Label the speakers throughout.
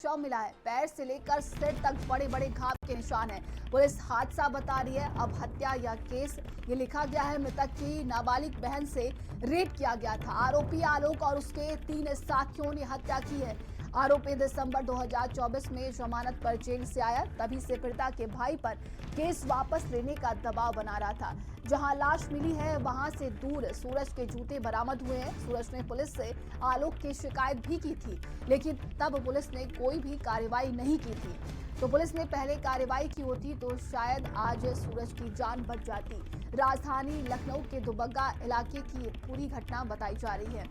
Speaker 1: शव मिला है। पैर से लेकर सिर तक बड़े बड़े घाव के निशान हैं। पुलिस हादसा बता रही है। अब हत्या या केस ये लिखा गया है। मृतक की नाबालिग बहन से रेप किया गया था। आरोपी आलोक और उसके 3 साथियों ने हत्या की है। आरोपी दिसंबर 2024 में जमानत पर जेल से आया। तभी से पीड़िता के भाई पर केस वापस लेने का दबाव बना रहा था। जहां लाश मिली है वहां से दूर सूरज के जूते बरामद हुए हैं। सूरज ने पुलिस से आलोक की शिकायत भी की थी, लेकिन तब पुलिस ने कोई भी कार्रवाई नहीं की थी। तो पुलिस ने पहले कार्रवाई की होती तो शायद आज सूरज की जान बच जाती। राजधानी लखनऊ के दुबग्गा इलाके की पूरी घटना बताई जा रही है।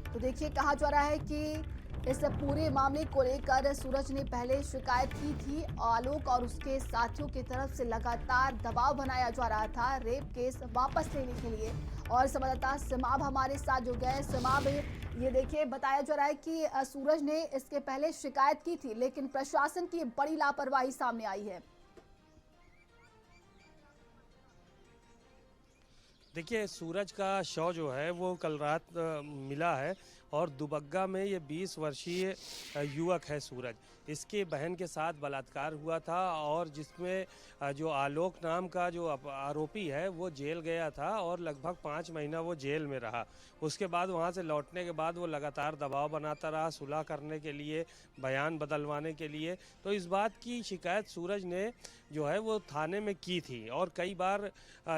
Speaker 1: तो देखिए, कहा जा रहा है कि इस पूरे मामले को लेकर सूरज ने पहले शिकायत की थी। आलोक और उसके साथियों की तरफ से लगातार दबाव बनाया जा रहा था रेप केस वापस लेने के लिए। और संवाददाता सिमाब हमारे साथ जुड़ गए। सिमाब, ये देखिए, बताया जा रहा है कि सूरज ने इसके पहले शिकायत की थी, लेकिन प्रशासन की बड़ी लापरवाही सामने आई है।
Speaker 2: देखिए, सूरज का शव जो है वो कल रात मिला है और दुबग्गा में ये 20 वर्षीय युवक है सूरज। इसके बहन के साथ बलात्कार हुआ था और जिसमें जो आलोक नाम का जो आरोपी है वो जेल गया था और लगभग 5 महीना वो जेल में रहा। उसके बाद वहाँ से लौटने के बाद वो लगातार दबाव बनाता रहा सुलह करने के लिए, बयान बदलवाने के लिए। तो इस बात की शिकायत सूरज ने जो है वो थाने में की थी और कई बार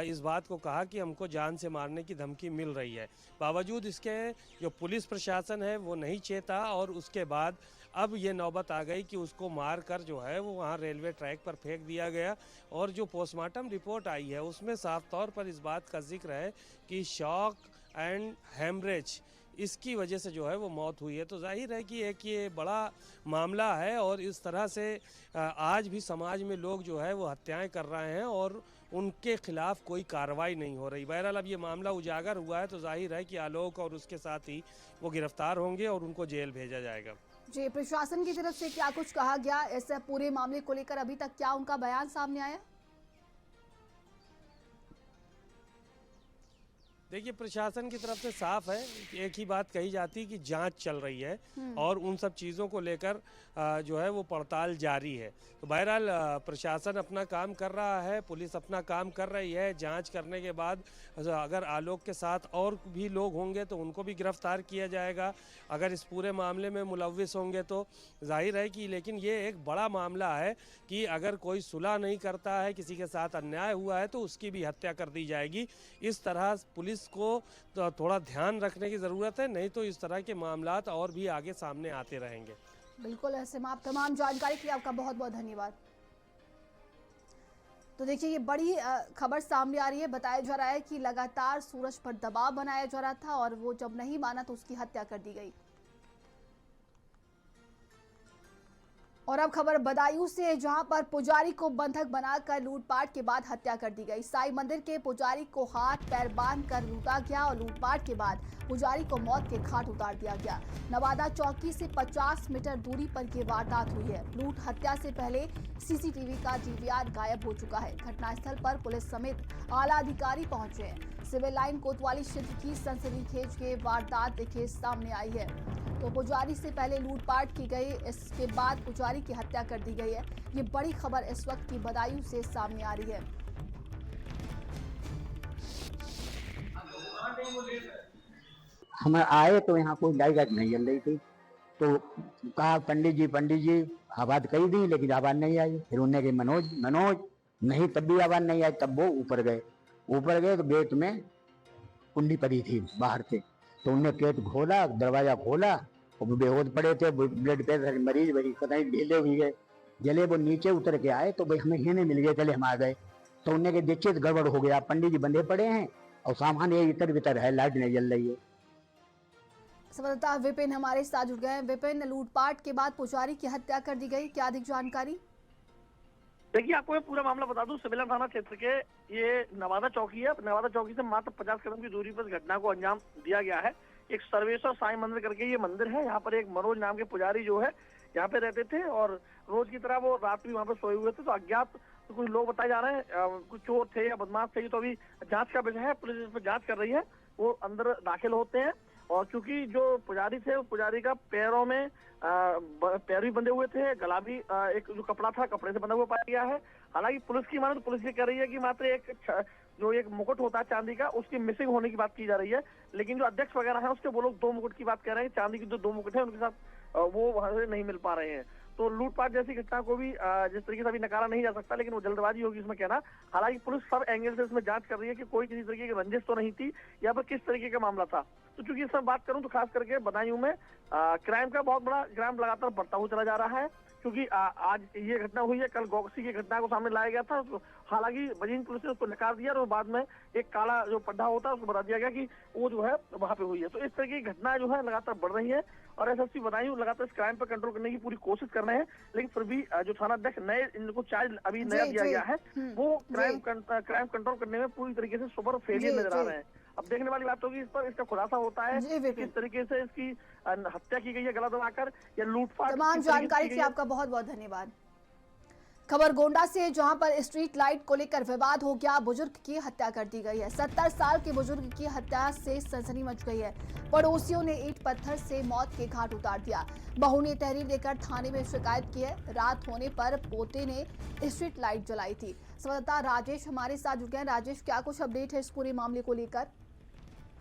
Speaker 2: इस बात को कहा कि हमको जान से मारने की धमकी मिल रही है। बावजूद इसके जो पुलिस प्रशासन है वो नहीं चेता और उसके बाद अब ये नौबत आ गई कि उसको मार कर जो है वो वहाँ रेलवे ट्रैक पर फेंक दिया गया। और जो पोस्टमार्टम रिपोर्ट आई है उसमें साफ तौर पर इस बात का जिक्र है कि शॉक एंड हेमरेज इसकी वजह से जो है वो मौत हुई है। तो जाहिर है कि एक ये बड़ा मामला है और इस तरह से आज भी समाज में लोग जो है वो हत्याएं कर रहे हैं और उनके खिलाफ कोई कार्रवाई नहीं हो रही। बहरहाल अब ये मामला उजागर हुआ है तो जाहिर है कि आलोक और उसके साथी वो गिरफ्तार होंगे और उनको जेल भेजा जाएगा।
Speaker 1: जी, प्रशासन की तरफ से क्या कुछ कहा गया इस पूरे मामले को लेकर? अभी तक क्या उनका बयान सामने आया?
Speaker 2: देखिए, प्रशासन की तरफ से साफ है, एक ही बात कही जाती है कि जांच चल रही है और उन सब चीज़ों को लेकर जो है वो पड़ताल जारी है। तो बहरहाल प्रशासन अपना काम कर रहा है, पुलिस अपना काम कर रही है। जांच करने के बाद अगर आलोक के साथ और भी लोग होंगे तो उनको भी गिरफ्तार किया जाएगा। अगर इस पूरे मामले में मुलव्विस होंगे तो जाहिर है कि, लेकिन ये एक बड़ा मामला है कि अगर कोई सुलह नहीं करता है, किसी के साथ अन्याय हुआ है तो उसकी भी हत्या कर दी जाएगी। इस तरह पुलिस को तो थोड़ा ध्यान रखने की ज़रूरत है, नहीं तो इस तरह के मामलात और भी आगे सामने आते रहेंगे।
Speaker 1: बिल्कुल, ऐसे में आप तमाम जानकारी के लिए आपका बहुत बहुत धन्यवाद। तो देखिए, ये बड़ी खबर सामने आ रही है। बताया जा रहा है कि लगातार सूरज पर दबाव बनाया जा रहा था और वो जब नहीं माना तो उसकी हत्या कर दी गई। और अब खबर बदायूं से, जहां पर पुजारी को बंधक बनाकर लूटपाट के बाद हत्या कर दी गई। साईं मंदिर के पुजारी को हाथ पैर बांध कर लूटा गया और लूटपाट के बाद पुजारी को मौत के घाट उतार दिया गया। नवादा चौकी से 50 मीटर दूरी पर यह वारदात हुई है। लूट हत्या से पहले सीसीटीवी का डीवीआर गायब हो चुका है। घटनास्थल पर पुलिस समेत आला अधिकारी पहुंचे हैं। सिविल लाइन कोतवाली क्षेत्र की सनसनीखेज के वारदात देखिए सामने आई है। तो पुजारी से पहले लूटपाट की गई, इसके बाद पुजारी की हत्या कर दी गई है। ये बड़ी खबर इस वक्त की बदायूं से सामने आ रही है।
Speaker 3: हम आए तो यहाँ कोई लाइट नहीं जल रही थी, तो कहा पंडित जी आवाज कही दी, लेकिन आवाज नहीं आई। फिर उन्हें कही मनोज नहीं, तब भी आवाज नहीं आई। तब वो ऊपर गए तो गेट में कुंडी पड़ी थी बाहर से, तो उनने गेट खोला, दरवाजा खोला और बेहोश पड़े थे, ब्लड प्रेशर मरीज वही पता नहीं ढीले हुई गए जले। वो नीचे उतर के आए तो भाई हमें हिने मिल गए, चले हम आ गए। तो उन्हें देखिए गड़बड़ हो गया, पंडित जी बंधे पड़े हैं और सामान ये इतर बितर है, लाइट नहीं जल रही है।
Speaker 1: संवाददाता विपिन हमारे साथ जुड़ गए हैं। विपिन, लूटपाट के बाद पुजारी की हत्या कर दी गई, क्या अधिक जानकारी?
Speaker 4: देखिए, आपको मैं पूरा मामला बता दूं। सिविल थाना क्षेत्र के ये नवादा चौकी है। नवादा चौकी से मात्र 50 कदम की दूरी पर घटना को अंजाम दिया गया है। एक सर्वेश्वर साईं मंदिर करके ये मंदिर है। यहाँ पर एक मनोज नाम के पुजारी जो है यहाँ पे रहते थे और रोज की तरह वो रात भी वहाँ पर सोए हुए थे। तो अज्ञात तो कुछ लोग बताए जा रहे हैं कुछ चोर थे या बदमाश थे, तो अभी जांच का विषय है। पुलिस इस पर जांच कर रही है। वो अंदर दाखिल होते हैं और क्योंकि जो पुजारी थे उस पुजारी का पैरों में पैर भी बंधे हुए थे, गला भी एक जो कपड़ा था कपड़े से बंधा हुआ पाया गया है। हालांकि पुलिस की माने तो पुलिस ये कह रही है कि मात्र जो एक मुकुट होता है चांदी का उसकी मिसिंग होने की बात की जा रही है, लेकिन जो अध्यक्ष वगैरह हैं उसके वो लोग 2 मुकुट की बात कर रहे हैं। चांदी के जो 2 मुकुट है उनके साथ वो वहां से नहीं मिल पा रहे हैं। तो लूटपाट जैसी घटना को भी जिस तरीके से अभी नकारा नहीं जा सकता, लेकिन वो जल्दबाजी होगी इसमें कहना। हालांकि पुलिस सब एंगल से इसमें जांच कर रही है कि कोई किसी तरीके की रंजिश तो नहीं थी या फिर किस तरीके का मामला था। तो चूंकि इसमें बात करूं तो खास करके बदायूं में क्राइम का बहुत बड़ा क्राइम लगातार बढ़ता हुआ चला जा रहा है, क्योंकि आज ये घटना हुई है, कल गौकसी की घटना को सामने लाया गया था। हालांकि बजीन पुलिस ने उसको नकार दिया और बाद में एक काला जो पड्डा होता है उसको बता दिया गया कि वो जो है वहां पे हुई है। तो इस तरह की घटनाएं जो है लगातार बढ़ रही है और एसएसपी बदायूं लगातार इस क्राइम पर कंट्रोल करने की पूरी कोशिश कर रहे हैं, लेकिन फिर भी जो थाना अध्यक्ष नए इनको चार्ज अभी नया दिया गया है वो क्राइम कंट्रोल करने में पूरी तरीके से सुपर फेलियर नजर आ रहे हैं। अब देखने वाली बात होगी इस पर, इसका खुलासा होता है किस तरीके से इसकी हत्या की गई है गला दबाकर या लूटपाट।
Speaker 1: तमाम जानकारी के लिए आपका बहुत बहुत धन्यवाद। खबर गोंडा से, जहां पर स्ट्रीट लाइट को लेकर विवाद हो गया, बुजुर्ग की हत्या कर दी गई है। 70 साल के बुजुर्ग की हत्या से सनसनी मच गई है। पड़ोसियों ने ईंट पत्थर से मौत के घाट उतार दिया। बहू ने तहरीर देकर थाने में शिकायत की है। रात होने पर पोते ने स्ट्रीट लाइट जलाई थी। संवाददाता राजेश हमारे साथ जुड़ गए। राजेश, क्या कुछ अपडेट है इस पूरे मामले को लेकर?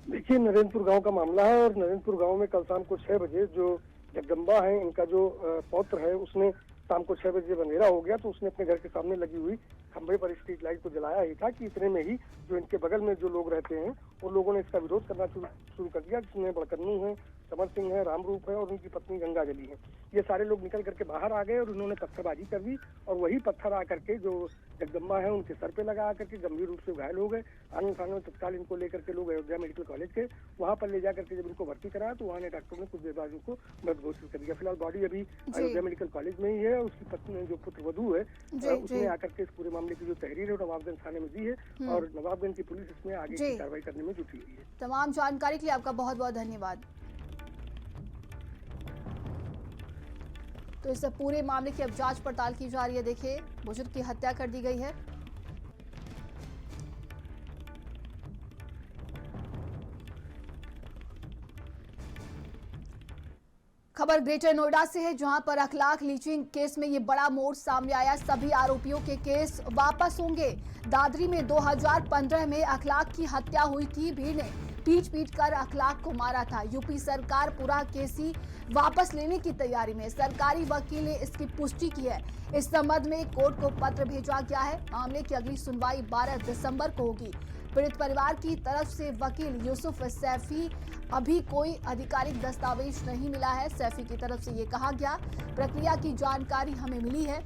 Speaker 5: देखिए, नरेंद्रपुर गांव का मामला है और नरेंद्रपुर गांव में कल शाम को 6 बजे जो जगदम्बा है, इनका जो पौत्र है, उसने शाम को 6 बजे अंधेरा हो गया तो उसने अपने घर के सामने लगी हुई खंभे पर स्ट्रीट लाइट को जलाया ही था कि इतने में ही जो इनके बगल में जो लोग रहते हैं उन लोगों ने इसका विरोध करना शुरू कर दिया, जिसमें बड़कन्नू है, समर सिंह है, रामरूप है और उनकी पत्नी गंगा जली है। ये सारे लोग निकल करके बाहर आ गए और उन्होंने पत्थरबाजी कर दी और वही पत्थर आकर के जो जगदम्बा है उनके सर पे लगा करके गंभीर रूप से घायल हो गए। आनंद फानंद में तत्काल इनको लेकर के लोग अयोध्या मेडिकल कॉलेज के वहां पर ले जाकर के जब इनको भर्ती कराया तो वहाँ ने डॉक्टर ने कुछ देर बाद उनको मृत घोषित कर दिया। फिलहाल बॉडी अभी अयोध्या मेडिकल कॉलेज में ही है। उसकी पत्नी जो पुत्र वधू है उसने आकर के इस पूरे मामले की जो तहरीर है नवाबगंज थाने में दी है और नवाबगंज की पुलिस इसमें आगे की कार्रवाई करने में जुटी हुई है।
Speaker 1: तमाम जानकारी के लिए आपका बहुत बहुत धन्यवाद। तो इस पूरे मामले की अब जांच पड़ताल की जा रही है। देखिए, बुजुर्ग की हत्या कर दी गई है। खबर ग्रेटर नोएडा से है, जहां पर अखलाक लीचिंग केस में ये बड़ा मोड़ सामने आया। सभी आरोपियों के केस वापस होंगे। दादरी में 2015 में अखलाक की हत्या हुई थी। भीड़ ने पीट कर अखलाक को मारा था। यूपी सरकार पूरा केस ही वापस लेने की तैयारी में। सरकारी वकील ने इसकी पुष्टि की है। इस संबंध में कोर्ट को पत्र भेजा गया है। मामले की अगली सुनवाई 12 दिसंबर को होगी। पीड़ित परिवार की तरफ से वकील यूसुफ सैफी, अभी कोई आधिकारिक दस्तावेज नहीं मिला है। सैफी की तरफ से ये कहा गया, प्रक्रिया की जानकारी हमें मिली है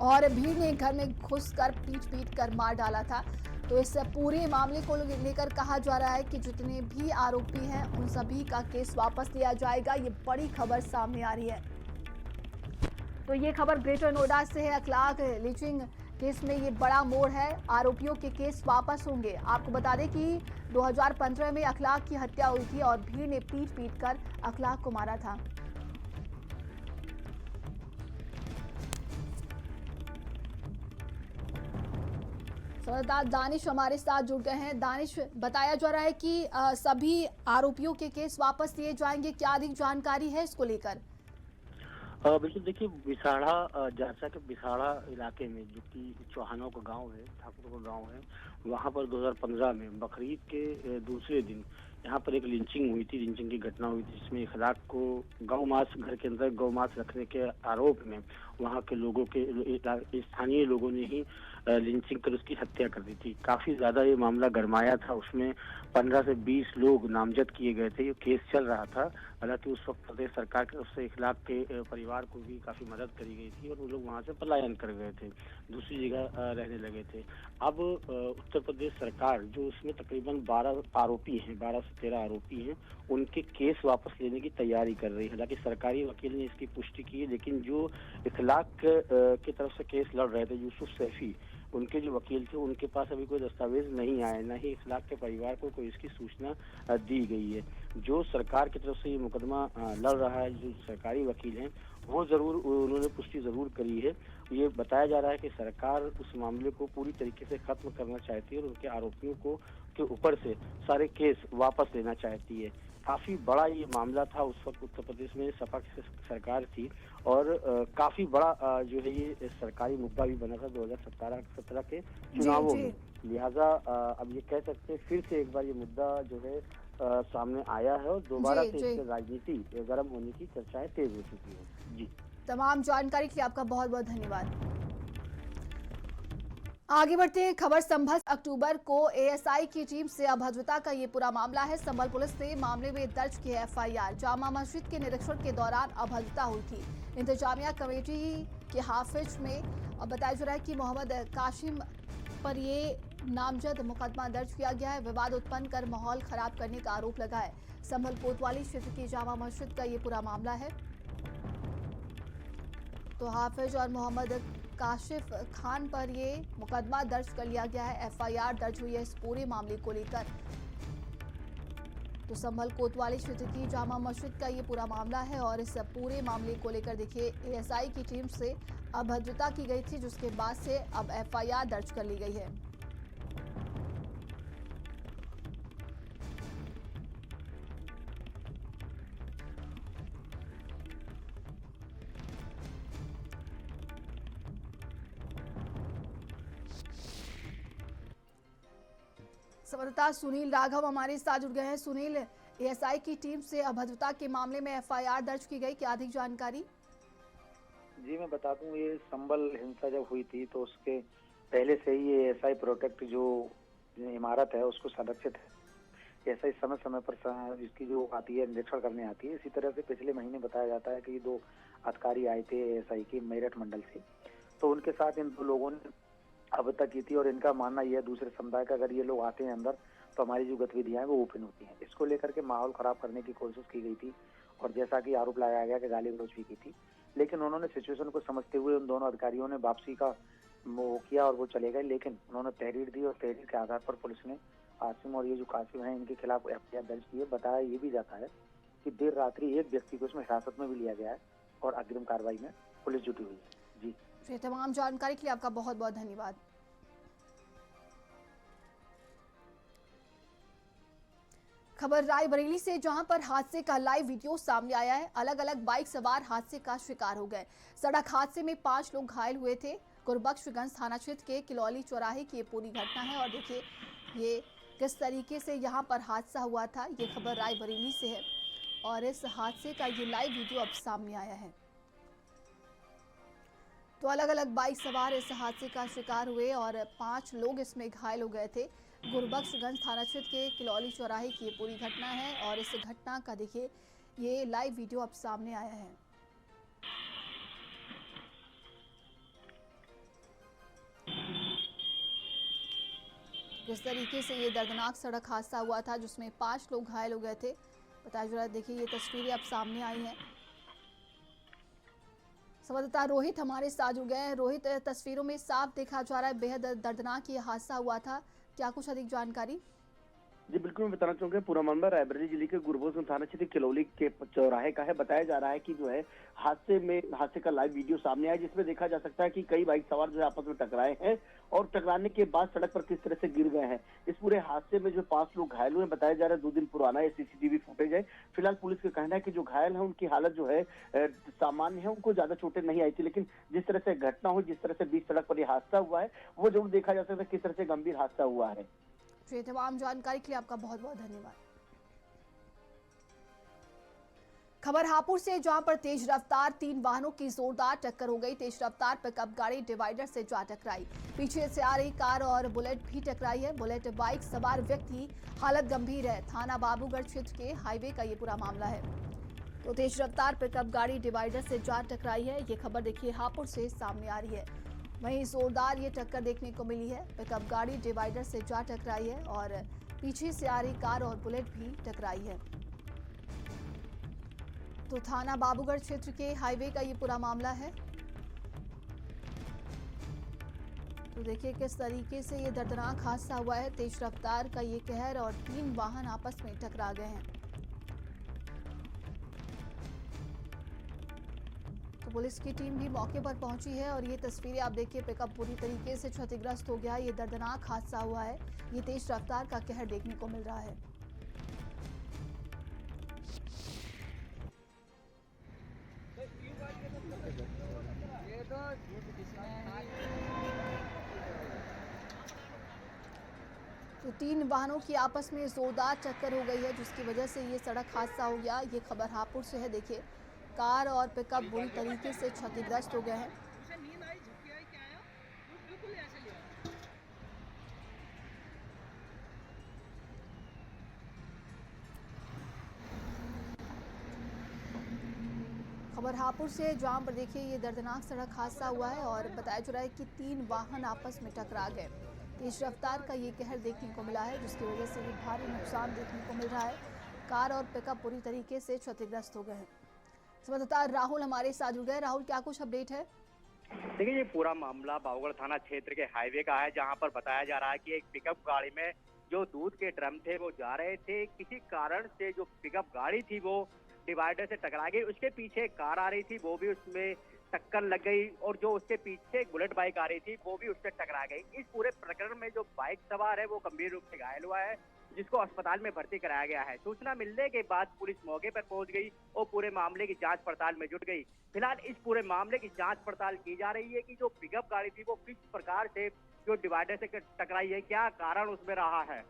Speaker 1: और भीड़ ने घर में घुसकर पीट कर मार डाला था। तो इस पूरे मामले को लेकर कहा जा रहा है कि जितने भी आरोपी हैं उन सभी का केस वापस लिया जाएगा। ये बड़ी खबर सामने आ रही है। तो ये खबर ग्रेटर नोएडा से है। अखलाक लीचिंग केस में ये बड़ा मोड़ है। आरोपियों के केस वापस होंगे। आपको बता दें कि 2015 में अखलाक की हत्या हुई थी और भीड़ ने पीट कर अखलाक को मारा था। संवाददाता दानिश हमारे साथ जुड़ गए हैं। दानिश, बताया जा रहा है कि सभी आरोपियों के केस वापस लिए जाएंगे। क्या अधिक जानकारी है इसको लेकर?
Speaker 6: बिल्कुल, देखिए, बिसाड़ा जासा के बिसाड़ा इलाके में जो कि चौहानों का गांव है, ठाकुरों का गांव है, वहां पर 2015 में बकरीद के दूसरे दिन यहाँ पर एक लिंचिंग हुई थी। लिंचिंग की घटना हुई थी जिसमें अखलाक को गौमांस, घर के अंदर गौमांस रखने के आरोप में वहाँ के लोगों के स्थानीय लोगों ने ही लिंचिंग कर उसकी हत्या कर दी थी। काफी ज्यादा ये मामला गरमाया था। उसमें 15 से 20 लोग नामजद किए गए थे। ये केस चल रहा था। हालांकि उस वक्त प्रदेश सरकार की तरफ से अखलाक के परिवार को भी काफी मदद करी गई थी और वो लोग वहाँ से पलायन कर गए थे, दूसरी जगह रहने लगे थे। अब उत्तर प्रदेश सरकार जो उसमें तकरीबन 12 आरोपी हैं, 12 से 13 आरोपी हैं, उनके केस वापस लेने की तैयारी कर रही है। हालांकि सरकारी वकील ने इसकी पुष्टि की है, लेकिन जो अखलाक की तरफ से केस लड़ रहे थे यूसुफ सैफी, उनके जो वकील थे, उनके पास अभी कोई दस्तावेज नहीं आए, न ही अखलाक के परिवार को कोई इसकी सूचना दी गई है। जो सरकार की तरफ से ये मुकदमा लड़ रहा है, जो सरकारी वकील हैं, वो जरूर उन्होंने पुष्टि जरूर करी है। ये बताया जा रहा है कि सरकार उस मामले को पूरी तरीके से खत्म करना चाहती है और उनके आरोपियों को के ऊपर से सारे केस वापस लेना चाहती है। काफी बड़ा ये मामला था। उस वक्त उत्तर प्रदेश में सपा की सरकार थी और काफी बड़ा जो है ये सरकारी मुद्दा भी बना था 2017 के चुनावों में। लिहाजा अब ये कह सकते हैं फिर से एक बार ये मुद्दा जो है सामने आया है और दोबारा से इससे राजनीति गर्म होने की चर्चाएं तेज हो चुकी है। जी,
Speaker 1: तमाम जानकारी के लिए आपका बहुत बहुत धन्यवाद। आगे बढ़ते हैं। खबर संभल अक्टूबर को एएसआई की टीम से अभद्रता का ये पूरा मामला है। संभल पुलिस ने मामले में दर्ज की है एफआईआर। जामा मस्जिद के निरीक्षण के दौरान अभद्रता हुई थी। इंतजामिया कमेटी के हाफिज में बताया जा रहा है कि मोहम्मद काशिम पर ये नामजद मुकदमा दर्ज किया गया है। विवाद उत्पन्न कर माहौल खराब करने का आरोप लगा है। संभल कोतवाली क्षेत्र की जामा मस्जिद का ये पूरा मामला है। तो हाफिज और मोहम्मद काशिफ खान पर ये मुकदमा दर्ज कर लिया गया है। एफआईआर दर्ज हुई है इस पूरे मामले को लेकर। तो संभल कोतवाली क्षेत्र की जामा मस्जिद का ये पूरा मामला है और इस पूरे मामले को लेकर देखिए एएसआई की टीम से अभद्रता की गई थी, जिसके बाद से अब एफआईआर दर्ज कर ली गई है। संवाददाता सुनील राघव हमारे साथ जुड़ गए हैं। सुनील, एएसआई की टीम से अभद्रता के मामले में एफआईआर दर्ज की गई, क्या अधिक जानकारी?
Speaker 7: जी, मैं बता दूं, ये संभल हिंसा जब हुई थी तो उसके पहले से ही ये एएसआई प्रोटेक्ट जो इमारत है उसको संरक्षित है। एएसआई समय समय पर इसकी जो आती है निरीक्षण करने आती है। इसी तरह से पिछले महीने बताया जाता है कि 2 अधिकारी आए थे एएसआई की मेरठ मंडल से, तो उनके साथ इन 2 लोगों ने अभद्रता की थी और इनका मानना यह है दूसरे समुदाय का अगर ये लोग आते हैं अंदर तो हमारी जो गतिविधियां हैं वो ओपन होती हैं। इसको लेकर के माहौल खराब करने की कोशिश की गई थी और जैसा कि आरोप लगाया गया कि गाली गलौज भी की थी, लेकिन उन्होंने सिचुएशन को समझते हुए उन दोनों अधिकारियों ने वापसी का वो किया और वो चले गए। लेकिन उन्होंने तहरीर दी और तहरीर के आधार पर पुलिस ने आसिम और ये जो कासिम है इनके खिलाफ एफआईआर दर्ज की है। बताया ये भी जाता है कि देर रात्रि एक व्यक्ति को इसमें हिरासत में भी लिया गया है और अग्रिम कार्रवाई में पुलिस जुटी हुई है। जी,
Speaker 1: तमाम जानकारी के लिए आपका बहुत बहुत धन्यवाद। खबर रायबरेली से, जहां पर हादसे का लाइव वीडियो सामने आया है। अलग अलग बाइक सवार हादसे का शिकार हो गए। सड़क हादसे में 5 लोग घायल हुए थे। गुरबख्शगंज थाना क्षेत्र के किलौली चौराहे की ये पूरी घटना है और देखिए ये किस तरीके से यहां पर हादसा हुआ था। ये खबर रायबरेली से है और इस हादसे का ये लाइव वीडियो अब सामने आया है। तो अलग अलग बाइक सवार इस हादसे का शिकार हुए और 5 लोग इसमें घायल हो गए थे। गुरबख्शगंज थाना क्षेत्र के किलौली चौराहे की ये पूरी घटना है और इस घटना का देखिए ये लाइव वीडियो अब सामने आया है। किस तरीके से ये दर्दनाक सड़क हादसा हुआ था जिसमें 5 लोग घायल हो गए थे, बताया जा रहा है। देखिए ये तस्वीरें अब सामने आई हैं। संवाददाता रोहित हमारे साथ जुड़ गए हैं। रोहित, तस्वीरों में साफ देखा जा रहा है बेहद दर्दनाक ये हादसा हुआ था, क्या कुछ अधिक जानकारी?
Speaker 6: जी बिल्कुल, मैं बताना चाहूंगा पूरा मामला रायबरेली जिले के गुरबख्शगंज थाना क्षेत्र किलौली के चौराहे का है। बताया जा रहा है कि जो है हादसे का लाइव वीडियो सामने आया जिसमें देखा जा सकता है कि कई बाइक सवार जो है आपस में टकराए हैं और टकराने के बाद सड़क पर किस तरह से गिर गए हैं। इस पूरे हादसे में जो 5 लोग घायल हुए, बताया जा रहा है 2 दिन पुराना ये सीसीटीवी फुटेज है। फिलहाल पुलिस का कहना है कि जो घायल है उनकी हालत जो है सामान्य है, उनको ज्यादा चोटें नहीं आई थी, लेकिन जिस तरह से घटना हुई, जिस तरह से बीच सड़क पर यह हादसा हुआ है वो जरूर देखा जा सकता है किस तरह से गंभीर हादसा हुआ है।
Speaker 1: तमाम जानकारी के लिए आपका बहुत बहुत धन्यवाद। खबर हापुड़ से, जहां पर तेज रफ्तार 3 वाहनों की जोरदार टक्कर हो गई। तेज रफ्तार पिकअप गाड़ी डिवाइडर से जा टकराई। पीछे से आ रही कार और बुलेट भी टकराई है। बुलेट बाइक सवार व्यक्ति हालत गंभीर है। थाना बाबूगढ़ क्षेत्र के हाईवे का ये पूरा मामला है। तो तेज रफ्तार पिकअप गाड़ी डिवाइडर से जा टकराई है। ये खबर देखिए हापुड़ से सामने आ रही है। वहीं जोरदार ये टक्कर देखने को मिली है। पिकअप गाड़ी डिवाइडर से जा टकराई है और पीछे से आ रही कार और बुलेट भी टकराई है। तो थाना बाबूगढ़ क्षेत्र के हाईवे का ये पूरा मामला है। तो देखिए किस तरीके से ये दर्दनाक हादसा हुआ है। तेज रफ्तार का ये कहर और 3 वाहन आपस में टकरा गए हैं। तो पुलिस की टीम भी मौके पर पहुंची है और ये तस्वीरें आप देखिए, पिकअप पूरी तरीके से क्षतिग्रस्त हो गया। ये दर्दनाक हादसा हुआ है। ये तेज रफ्तार का कहर देखने को मिल रहा है। तो 3 वाहनों की आपस में जोरदार टक्कर हो गई है, जिसकी वजह से ये सड़क हादसा हो गया। ये खबर हापुड़ से है। देखिए, कार और पिकअप बुरी तरीके से क्षतिग्रस्त हो गए हैं। खबर हापुड़ से, जहां पर देखिए ये दर्दनाक सड़क हादसा हुआ है और बताया जा रहा है कि 3 वाहन आपस में टकरा गए। तेज रफ्तार का ये कहर देखने को मिला है, जिसकी वजह से भी भारी नुकसान देखने को मिल रहा है। कार और पिकअप पूरी तरीके से क्षतिग्रस्त हो गए हैं। संवाददाता राहुल हमारे साथ जुड़ गए। राहुल, क्या कुछ अपडेट है?
Speaker 8: देखिए, ये पूरा मामला बाबूगढ़ थाना क्षेत्र के हाईवे का है, जहां पर बताया जा रहा है कि एक पिकअप गाड़ी में जो दूध के ड्रम थे वो जा रहे थे। किसी कारण से जो पिकअप गाड़ी थी वो डिवाइडर से टकरा गई। उसके पीछे एक कार आ रही थी, वो भी उसमें टक्कर लग गई, और जो उसके पीछे एक बुलेट बाइक आ रही थी वो भी उससे टकरा गई। इस पूरे प्रकरण में जो बाइक सवार है वो गंभीर रूप से घायल हुआ है, जिसको अस्पताल में भर्ती कराया गया है। सूचना मिलने के बाद पुलिस मौके पर पहुंच गई और पूरे मामले की जांच पड़ताल में जुट गई। फिलहाल इस पूरे मामले की जांच पड़ताल की जा रही है कि जो पिकअप गाड़ी थी वो किस प्रकार से जो डिवाइडर से टकराई है, क्या कारण उसमें रहा है।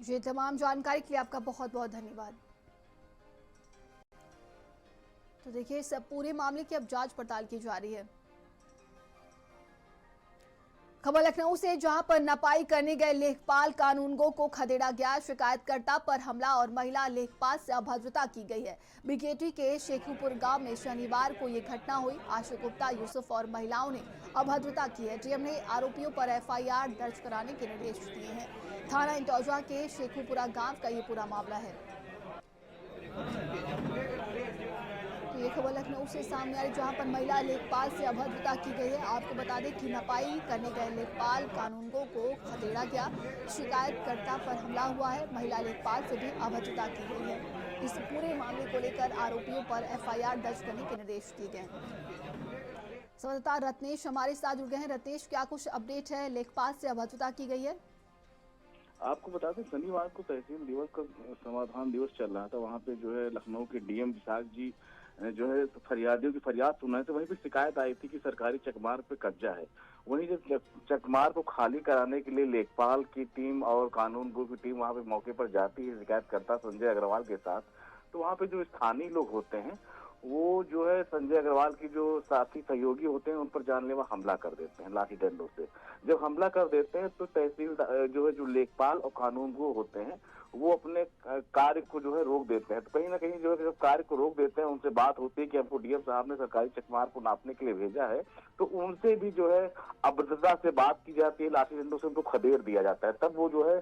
Speaker 1: ये तमाम जानकारी के लिए आपका बहुत बहुत धन्यवाद। तो देखिए, इस पूरे मामले की अब जांच पड़ताल की जा रही है। खबर लखनऊ से, जहां पर नपाई करने गए लेखपाल कानूनगो को खदेड़ा गया। शिकायतकर्ता पर हमला और महिला लेखपाल से अभद्रता की गई है। बीकेटी के शेखुपुर गांव में शनिवार को ये घटना हुई। आशिक गुप्ता, यूसुफ और महिलाओं ने अभद्रता की है। डीएम ने आरोपियों पर एफआईआर दर्ज कराने के निर्देश दिए हैं। थाना इंटौजा के शेखुपुरा गांव का ये पूरा मामला है। तो ये खबर लखनऊ से सामने आ रही, जहां पर महिला लेखपाल से अभद्रता की गई है। आपको बता दें कि नपाई करने गए लेखपाल कानूनगो को खदेड़ा गया। शिकायतकर्ता पर हमला हुआ है। महिला लेखपाल से भी अभद्रता की गई है। इस पूरे मामले को लेकर आरोपियों पर एफआईआर दर्ज करने के निर्देश दिए गए हैं। संवाददाता रत्नेश हमारे साथ जुड़ गए हैं। रत्नेश, क्या कुछ अपडेट है? लेखपाल से अभद्रता की गई है।
Speaker 9: आपको बता दें, शनिवार को तहसील दिवस का समाधान दिवस चल रहा था। वहाँ पे जो है लखनऊ के डीएम विशाख जी जो है फरियादियों की फरियाद सुन रहे थे। वहीं पे शिकायत आई थी कि सरकारी चकमार पे कब्जा है। वहीं जब चकमार को खाली कराने के लिए लेखपाल की टीम और कानूनगो की टीम वहाँ पे मौके पर जाती है शिकायतकर्ता संजय अग्रवाल के साथ, तो वहाँ पे जो स्थानीय लोग होते हैं वो जो है संजय अग्रवाल की जो साथी सहयोगी होते हैं उन पर जानलेवा हमला कर देते हैं लाठी डंडों से। जब हमला कर देते हैं तो तहसील जो है जो लेखपाल और कानूनगो होते हैं वो अपने कार्य को जो है रोक देते हैं। तो कहीं ना कहीं जो है जब कार्य को रोक देते हैं, उनसे बात होती है कि हमको डीएम साहब ने सरकारी चकमार को नापने के लिए भेजा है, तो उनसे भी जो है अभद्रता से बात की जाती है, लाठी डंडों से उनको खदेड़ दिया जाता है। तब वो जो है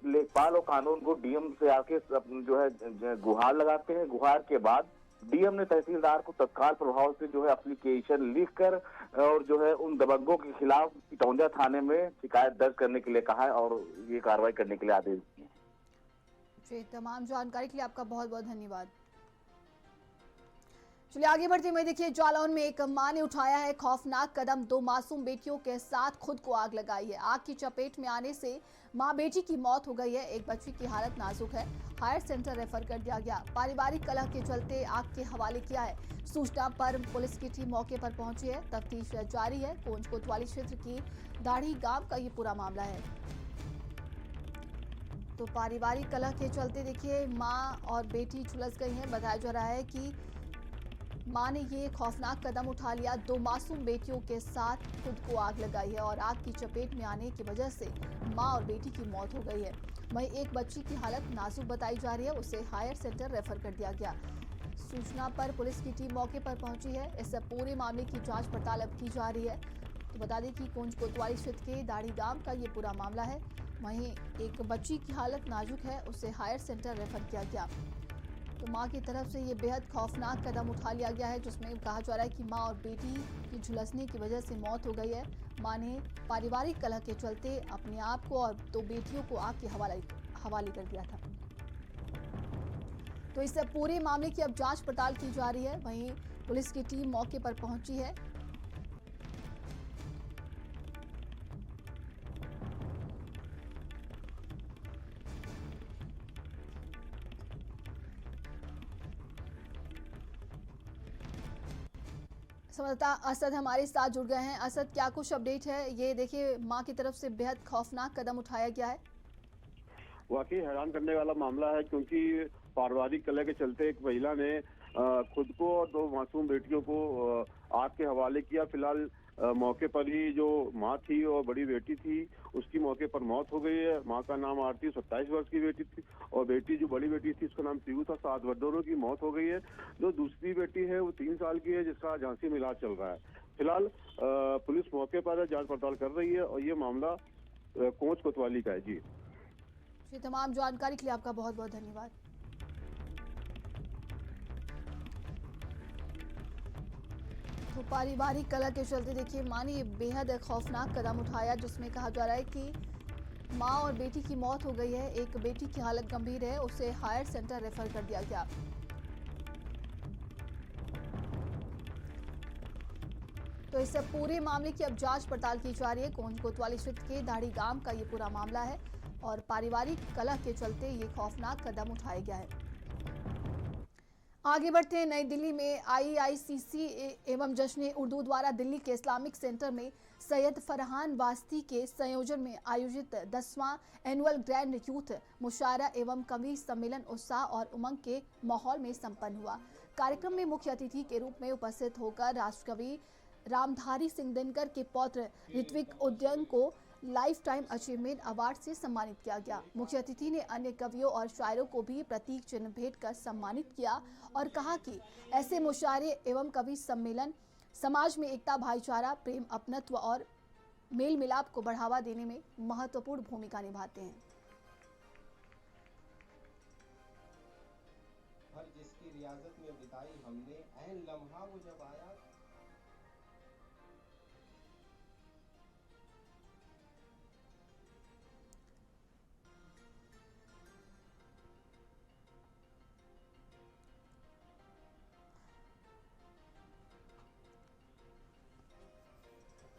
Speaker 9: लेखपाल और कानूनगो डीएम से आके जो है गुहार लगाते हैं। गुहार के बाद डीएम ने तहसीलदार को तत्काल प्रभाव से जो है एप्लीकेशन लिखकर और जो है उन दबंगों के खिलाफ इटौंजा थाने में शिकायत दर्ज करने के लिए कहा है और ये कार्रवाई करने के लिए आदेश दिए।
Speaker 1: जी, तमाम जानकारी के लिए आपका बहुत बहुत धन्यवाद। चलिए आगे बढ़ते हुए देखिए, जालौन में एक मां ने उठाया है खौफनाक कदम। 2 मासूम बेटियों के साथ खुद को आग लगाई है। आग की चपेट में आने से मां बेटी की मौत हो गई है। एक बच्ची की हालत नाजुक है। हायर सेंटर रेफर कर दिया गया। पारिवारिक कलह के चलते आग के हवाले किया है। सूचना पर पुलिस की टीम मौके पर पहुंची है। तफ्तीश जारी है। कोंच कोतवाली क्षेत्र की दाढ़ी गांव का ये पूरा मामला है। तो पारिवारिक कलह के चलते देखिए मां और बेटी झुलस गई हैं। बताया जा रहा है कि मां ने ये खौफनाक कदम उठा लिया। 2 मासूम बेटियों के साथ खुद को आग लगाई है और आग की चपेट में आने की वजह से मां और बेटी की मौत हो गई है। वहीं एक बच्ची की हालत नाजुक बताई जा रही है। उसे हायर सेंटर रेफर कर दिया गया। सूचना पर पुलिस की टीम मौके पर पहुंची है। इस पूरे मामले की जांच पड़ताल अब की जा रही है। तो बता दें कि कोंच कोतवाली क्षेत्र के दाढ़ी गांव का ये पूरा मामला है। वहीं एक बच्ची की हालत नाजुक है, उसे हायर सेंटर रेफर किया गया। तो मां की तरफ से ये बेहद खौफनाक कदम उठा लिया गया है, जिसमें कहा जा रहा है कि मां और बेटी की झुलसने की वजह से मौत हो गई है। मां ने पारिवारिक कलह के चलते अपने आप को और 2 बेटियों को आग के हवाले कर दिया था। तो इस पूरे मामले की अब जांच पड़ताल की जा रही है। वहीं पुलिस की टीम मौके पर पहुंची है। संवाददाता असद हमारे साथ जुड़ गए हैं। असद, क्या कुछ अपडेट है? ये देखिए मां की तरफ से बेहद खौफनाक कदम उठाया गया है।
Speaker 10: वाकई हैरान करने वाला मामला है, क्योंकि पारिवारिक कलह के चलते एक महिला ने खुद को और 2 मासूम बेटियों को आग के हवाले किया। फिलहाल मौके पर ही जो माँ थी और बड़ी बेटी थी उसकी मौके पर मौत हो गई है। माँ का नाम आरती 27 वर्ष की बेटी थी और बेटी जो बड़ी बेटी थी उसका नाम पीहू था 7 वर्ष, दोनों की मौत हो गई है। जो दूसरी बेटी है वो 3 साल की है जिसका झांसी में इलाज चल रहा है। फिलहाल पुलिस मौके पर जांच पड़ताल कर रही है और ये मामला कोंच कोतवाली का है। जी
Speaker 1: तमाम जानकारी के लिए आपका बहुत बहुत धन्यवाद। तो पारिवारिक कलह के चलते देखिए मां ने ये बेहद खौफनाक कदम उठाया, जिसमें कहा जा रहा है कि मां और बेटी की मौत हो गई है। एक बेटी की हालत गंभीर है, उसे हायर सेंटर रेफर कर दिया गया। तो इस पूरे मामले की अब जांच पड़ताल की जा रही है। कोंच कोतवाली क्षेत्र के दाढ़ी गांव का ये पूरा मामला है और पारिवारिक कलह के चलते ये खौफनाक कदम उठाया गया है। आगे बढ़ते हैं। नई दिल्ली में IICC एवं जश्न उर्दू द्वारा दिल्ली के इस्लामिक सेंटर में सैयद फरहान वास्ती के संयोजन में आयोजित 10वां एनुअल ग्रैंड यूथ मुशायरा एवं कवि सम्मेलन उत्साह और उमंग के माहौल में संपन्न हुआ। कार्यक्रम में मुख्य अतिथि के रूप में उपस्थित होकर राष्ट्रकवि रामधारी सिंह दिनकर के पौत्र ऋत्विक उद्यन को लाइफ टाइम अचीवमेंट अवार्ड से सम्मानित किया गया। मुख्य अतिथि ने अन्य कवियों और शायरों को भी प्रतीक चिन्ह भेंट कर सम्मानित किया और कहा कि ऐसे मुशायरे एवं कवि सम्मेलन समाज में एकता, भाईचारा, प्रेम, अपनत्व और मेल मिलाप को बढ़ावा देने में महत्वपूर्ण भूमिका निभाते हैं।
Speaker 11: हर जिसकी रियाजत में बिताई हमने ऐन लम्हा वो जब आया।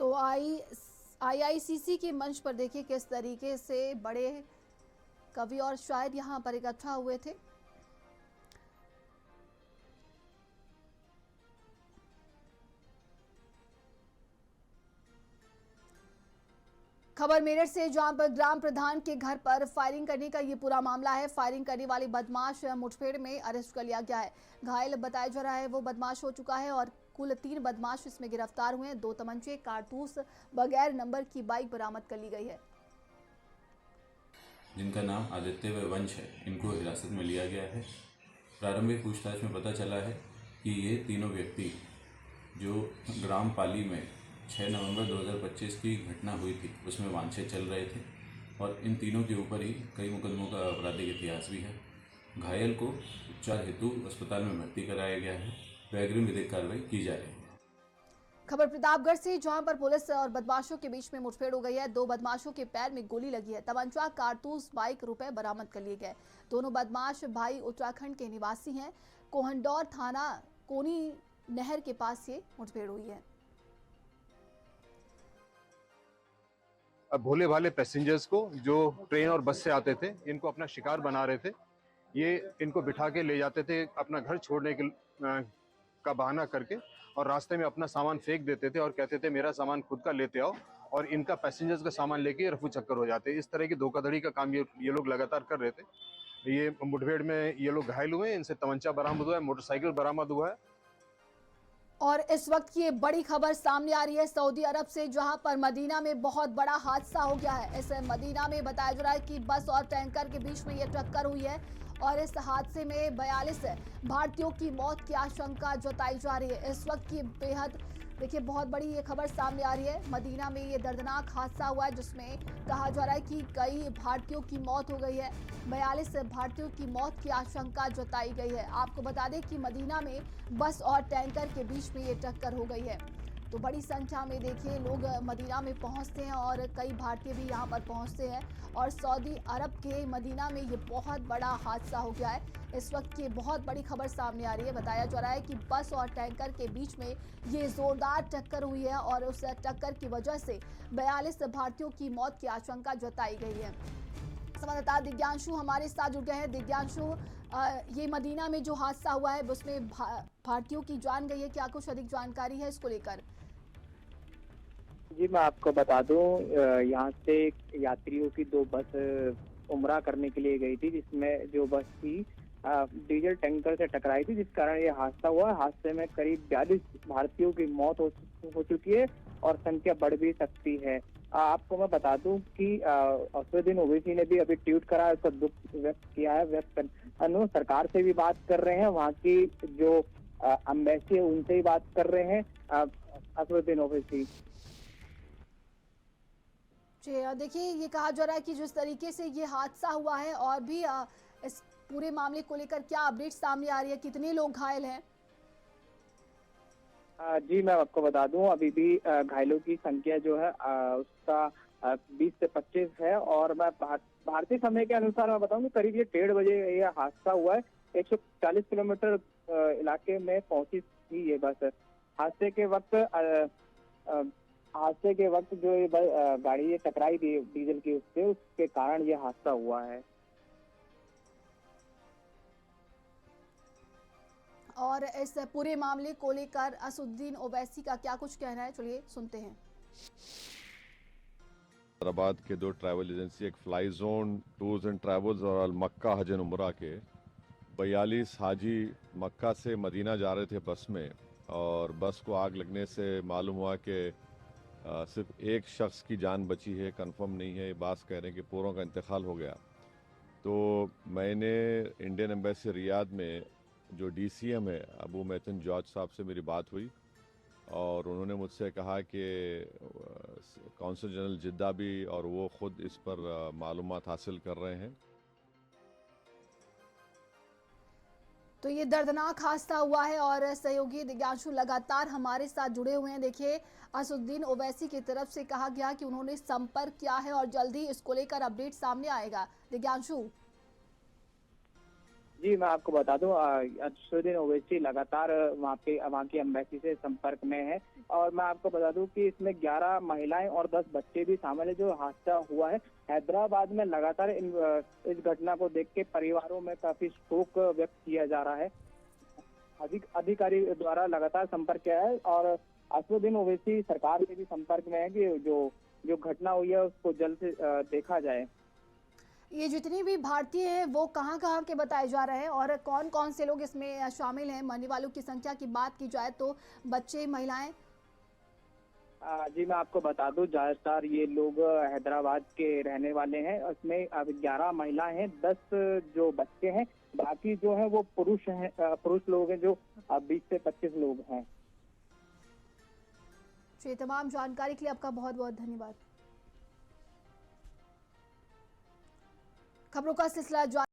Speaker 1: तो IICC के मंच पर देखिए किस तरीके से बड़े कवि और शायर यहाँ पर इकट्ठा हुए थे। खबर मेरठ से, जहां पर ग्राम प्रधान के घर पर फायरिंग करने का ये पूरा मामला है। फायरिंग करने वाले बदमाश मुठभेड़ में अरेस्ट कर लिया गया है। घायल बताया जा रहा है वो बदमाश हो चुका है और कुल 3 बदमाश इसमें गिरफ्तार हुए हैं। 2 तमंचे, कारतूस, बगैर नंबर की बाइक बरामद कर ली गई है।
Speaker 12: जिनका नाम आदित्य व वंश है, इनको हिरासत में लिया गया है। प्रारंभिक पूछताछ में पता चला है कि ये तीनों व्यक्ति जो ग्राम पाली में 6 नवंबर 2025 की घटना हुई थी उसमें वांछित चल रहे थे और इन तीनों के ऊपर ही कई मुकदमों का आपराधिक इतिहास भी है। घायल को उपचार हेतु अस्पताल में भर्ती कराया गया है। अग्रिम विधिक कार्रवाई की जा रही है।
Speaker 1: खबर प्रतापगढ़ से, जहां पर पुलिस और बदमाशों के बीच में मुठभेड़ हो गई है। 2 बदमाशों के पैर में गोली लगी है। तमंचा, कारतूस, बाइक, रुपए बरामद कर लिए गए। दोनों बदमाश भाई उत्तराखंड के निवासी हैं। कोहंडौर थाना कोनी नहर के पास ये मुठभेड़ हुई है।
Speaker 13: अब भोले भाले पैसेंजर्स को जो ट्रेन और बस से आते थे, इनको अपना शिकार बना रहे थे। ये इनको बिठा के ले जाते थे अपना घर छोड़ने के का बहाना करके और रास्ते में अपना सामान फेंक देते थे और कहते थे मेरा सामान खुद का लेते आओ, और इनका पैसेंजर्स का सामान लेके रफू चक्कर हो जाते। इस तरह की धोखाधड़ी का काम ये लोग लगातार कर रहे थे। ये मुठभेड़ में ये लोग घायल हुए, इनसे तमंचा बरामद हुआ है, मोटरसाइकिल बरामद हुआ है।
Speaker 1: और इस वक्त की बड़ी खबर सामने आ रही है सऊदी अरब से, जहां पर मदीना में बहुत बड़ा हादसा हो गया है। इस मदीना में बताया जा रहा है कि बस और टैंकर के बीच में ये टक्कर हुई है और इस हादसे में 42 भारतीयों की मौत की आशंका जताई जा रही है। इस वक्त की बेहद देखिए बहुत बड़ी ये खबर सामने आ रही है। मदीना में ये दर्दनाक हादसा हुआ है जिसमें कहा जा रहा है कि कई भारतीयों की मौत हो गई है। 42 भारतीयों की मौत की आशंका जताई गई है। आपको बता दें कि मदीना में बस और टैंकर के बीच में ये टक्कर हो गई है। तो बड़ी संख्या में देखिए लोग मदीना में पहुंचते हैं और कई भारतीय भी यहां पर पहुंचते हैं और सऊदी अरब के मदीना में ये बहुत बड़ा हादसा हो गया है। इस वक्त की बहुत बड़ी खबर सामने आ रही है। बताया जा रहा है कि बस और टैंकर के बीच में ये जोरदार टक्कर हुई है और उस टक्कर की वजह से 42 भारतीयों की मौत की आशंका जताई गई है। संवाददाता दिव्यांशु हमारे साथ जुड़ गए हैं। दिव्यांशु, ये मदीना में जो हादसा हुआ है उसमें भारतीयों की जान गई है, क्या कुछ अधिक जानकारी है इसको लेकर?
Speaker 14: जी मैं आपको बता दूं, यहाँ से यात्रियों की 2 बस उमरा करने के लिए गई थी, जिसमें जो बस थी डीजल टैंकर से टकराई थी, जिस कारण ये हादसा हुआ। हादसे में करीब 42 भारतीयों की मौत हो चुकी है और संख्या बढ़ भी सकती है। आपको मैं बता दूं कि असदुद्दीन ओवैसी ने भी अभी ट्वीट करा, उसका दुख व्यक्त किया है। सरकार से भी बात कर रहे हैं, वहाँ की जो एम्बेसी है उनसे ही बात कर रहे हैं असदुद्दीन ओवैसी।
Speaker 1: देखिए, ये कहा जा रहा है कि जिस तरीके से ये हादसा हुआ है और भी इस पूरे मामले को लेकर क्या अपडेट सामने आ रही है, कितने लोग घायल हैं?
Speaker 14: जी मैं आपको बता दूं, अभी भी घायलों की संख्या जो है उसका 20 से 25 है। और मैं भारतीय समय के अनुसार मैं बताऊं कि करीब ये 1:30 बजे ये हादसा हुआ है। 140 किलोमीटर इलाके में पहुंची थी ये बस। हादसे के वक्त जो ये गाड़ी ये टकराई थी डीजल की, उसके कारण ये हादसा हुआ है।
Speaker 1: और इस पूरे मामले को लेकर असदुद्दीन ओवैसी का क्या कुछ कहना है, चलिए सुनते हैं।
Speaker 15: हैदराबाद के 2 ट्रैवल एजेंसी, एक fly zone tours and travels और अल मक्का हज एंड उमरा के 42 हाजी मक्का से मदीना जा रहे थे बस में, और बस को आग लगने से मालूम हुआ कि सिर्फ एक शख्स की जान बची है, कंफर्म नहीं है। बात कह रहे हैं कि पूरों का इंतकाल हो गया। तो मैंने इंडियन एम्बेसी रियाद में जो DCM है अबू मैथन जॉर्ज साहब से मेरी बात हुई, और उन्होंने मुझसे कहा कि कौंसल जनरल जिद्दा भी और वो खुद इस पर मालूमात हासिल कर रहे हैं।
Speaker 1: तो ये दर्दनाक हादसा हुआ है और सहयोगी दिव्यांशु लगातार हमारे साथ जुड़े हुए हैं। देखिए, असदुद्दीन ओवैसी की तरफ से कहा गया कि उन्होंने संपर्क किया है और जल्दी इसको लेकर अपडेट सामने आएगा। दिव्यांशु
Speaker 14: जी मैं आपको बता दूं, असदुद्दीन ओवैसी लगातार वहाँ की एम्बेसी से संपर्क में है। और मैं आपको बता दूं कि इसमें 11 महिलाएं और 10 बच्चे भी शामिल है। जो हादसा हुआ है हैदराबाद में, लगातार इस घटना को देख के परिवारों में काफी शोक व्यक्त किया जा रहा है। अधिकारी द्वारा लगातार संपर्क किया है और असदुद्दीन ओवैसी सरकार के भी संपर्क में है कि जो घटना हुई है उसको जल्द से देखा जाए।
Speaker 1: ये जितने भी भारतीय हैं वो कहाँ के बताए जा रहे हैं और कौन कौन से लोग इसमें शामिल हैं? मरने वालों की संख्या की बात की जाए तो बच्चे, महिलाएं?
Speaker 14: जी मैं आपको बता दूं, ज्यादातर ये लोग हैदराबाद के रहने वाले हैं। इसमें अब 11 महिलाएं हैं, 10 जो बच्चे हैं, बाकी जो है वो पुरुष लोग हैं, जो 20 से 25 लोग हैं।
Speaker 1: ये तमाम जानकारी के लिए आपका बहुत बहुत धन्यवाद। खबरों का सिलसिला